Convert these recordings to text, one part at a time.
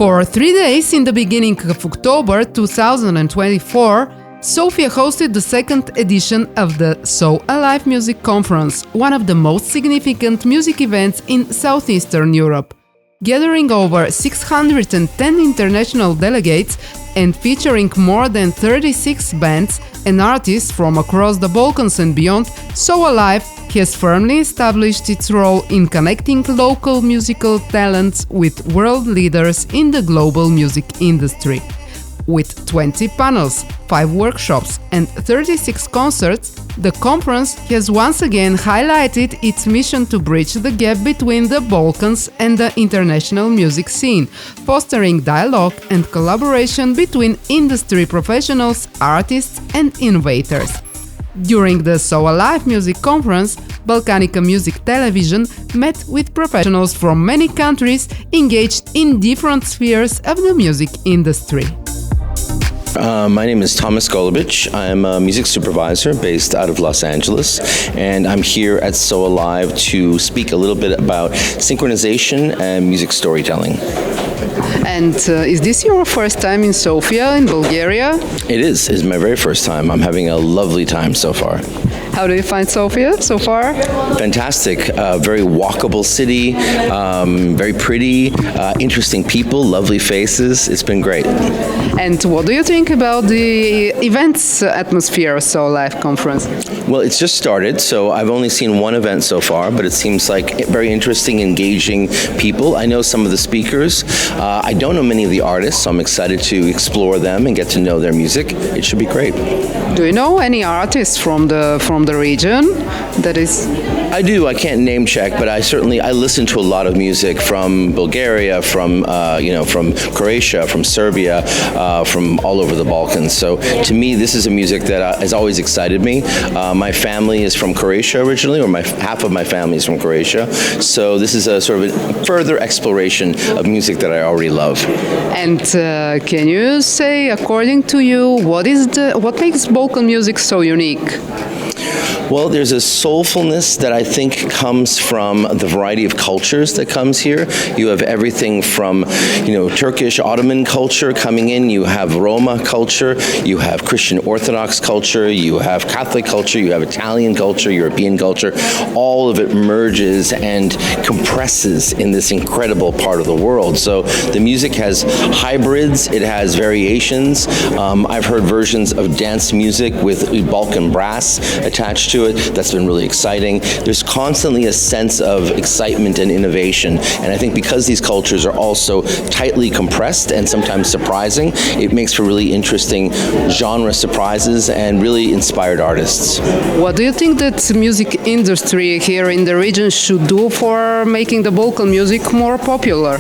For 3 days in the beginning of October 2024, Sofia hosted the second edition of the So Alive Music Conference, one of the most significant music events in Southeastern Europe. Gathering over 610 international delegates and featuring more than 36 bands and artists from across the Balkans and beyond, So Alive has firmly established its role in connecting local musical talents with world leaders in the global music industry. With 20 panels, 5 workshops and 36 concerts, the conference has once again highlighted its mission to bridge the gap between the Balkans and the international music scene, fostering dialogue and collaboration between industry professionals, artists and innovators. During the So Alive Music Conference, Balkanika Music Television met with professionals from many countries engaged in different spheres of the music industry. My name is Golubic. I'm a music supervisor based out of Los Angeles, and I'm here at So Alive to speak a little bit about synchronization and music storytelling. And is this your first time in Sofia, in Bulgaria? It is. It's my very first time. I'm having a lovely time so far. How do you find Sofia so far? Fantastic. Very walkable city, very pretty, interesting people, lovely faces. It's been great. And what do you think about the events atmosphere of So Alive Conference? Well, it's just started, so I've only seen one event so far, but it seems like very interesting, engaging people. I know some of the speakers. I don't know many of the artists, so I'm excited to explore them and get to know their music. It should be great. Do you know any artists from the region? That is, I do. I can't name check, but I listen to a lot of music from Bulgaria, from Croatia, from Serbia, from all over the Balkans. So to me, this is a music that has always excited me. My family is from Croatia originally, or half of my family is from Croatia. So this is a sort of a further exploration of music that I already love. And can you say, according to you, what makes Balkan music so unique? Well, there's a soulfulness that I think comes from the variety of cultures that comes here. You have everything from, Turkish Ottoman culture coming in. You have Roma culture. You have Christian Orthodox culture. You have Catholic culture. You have Italian culture, European culture. All of it merges and compresses in this incredible part of the world. So the music has hybrids. It has variations. I've heard versions of dance music with Balkan brass attached to it. That's been really exciting. There's constantly a sense of excitement and innovation, and I think because these cultures are also tightly compressed and sometimes surprising, it makes for really interesting genre surprises and really inspired artists. What do you think that the music industry here in the region should do for making the Balkan music more popular?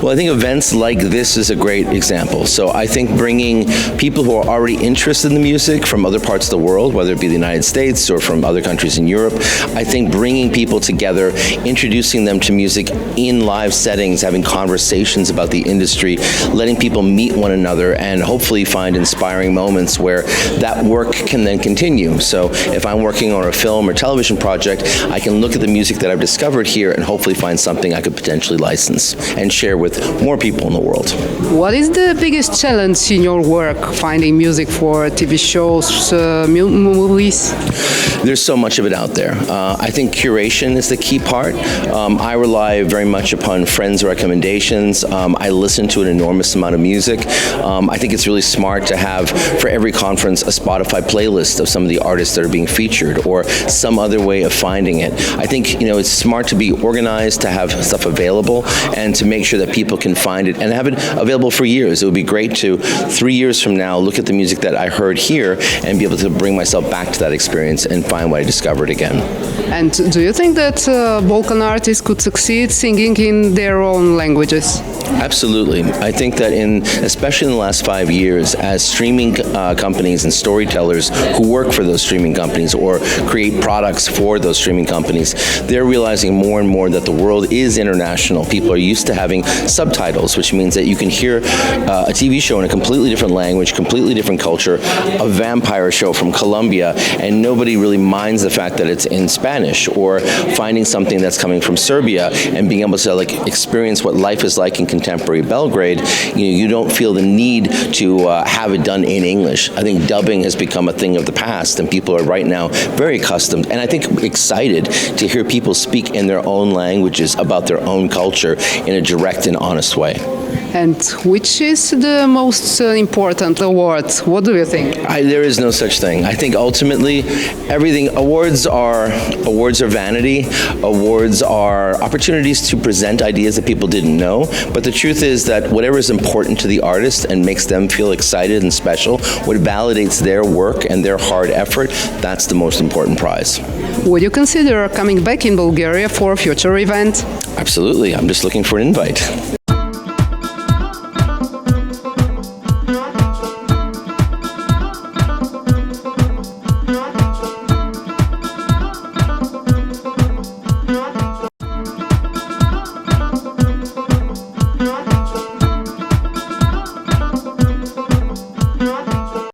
Well, I think events like this is a great example. So I think bringing people who are already interested in the music from other parts of the world, whether it be the United States or from other countries in Europe, I think bringing people together, introducing them to music in live settings, having conversations about the industry, letting people meet one another, and hopefully find inspiring moments where that work can then continue. So if I'm working on a film or television project, I can look at the music that I've discovered here and hopefully find something I could potentially license and share with more people in the world. What is the biggest challenge in your work, finding music for TV shows, movies? There's so much of it out there. I think curation is the key part. I rely very much upon friends' recommendations. I listen to an enormous amount of music. I think it's really smart to have, for every conference, a Spotify playlist of some of the artists that are being featured or some other way of finding it. I think, it's smart to be organized, to have stuff available, and to make sure that people can find it and have it available for years. It would be great to, 3 years from now, look at the music that I heard here and be able to bring myself back to that experience and find what I discovered again. And do you think that Balkan artists could succeed singing in their own languages? Absolutely. I think that especially in the last 5 years, as streaming companies and storytellers who work for those streaming companies or create products for those streaming companies, they're realizing more and more that the world is international. People are used to having subtitles, which means that you can hear a TV show in a completely different language, completely different culture, a vampire show from Colombia, and nobody really minds the fact that it's in Spanish, or finding something that's coming from Serbia and being able to like experience what life is like in contemporary Belgrade. You don't feel the need to have it done in English. I think dubbing has become a thing of the past, and people are right now very accustomed, and I think excited to hear people speak in their own languages about their own culture in a direct and honest way. And which is the most important award? What do you think? There is no such thing. I think ultimately everything, awards are vanity. Awards are opportunities to present ideas that people didn't know. But the truth is that whatever is important to the artist and makes them feel excited and special, what validates their work and their hard effort, that's the most important prize. Would you consider coming back in Bulgaria for a future event? Absolutely. I'm just looking for an invite.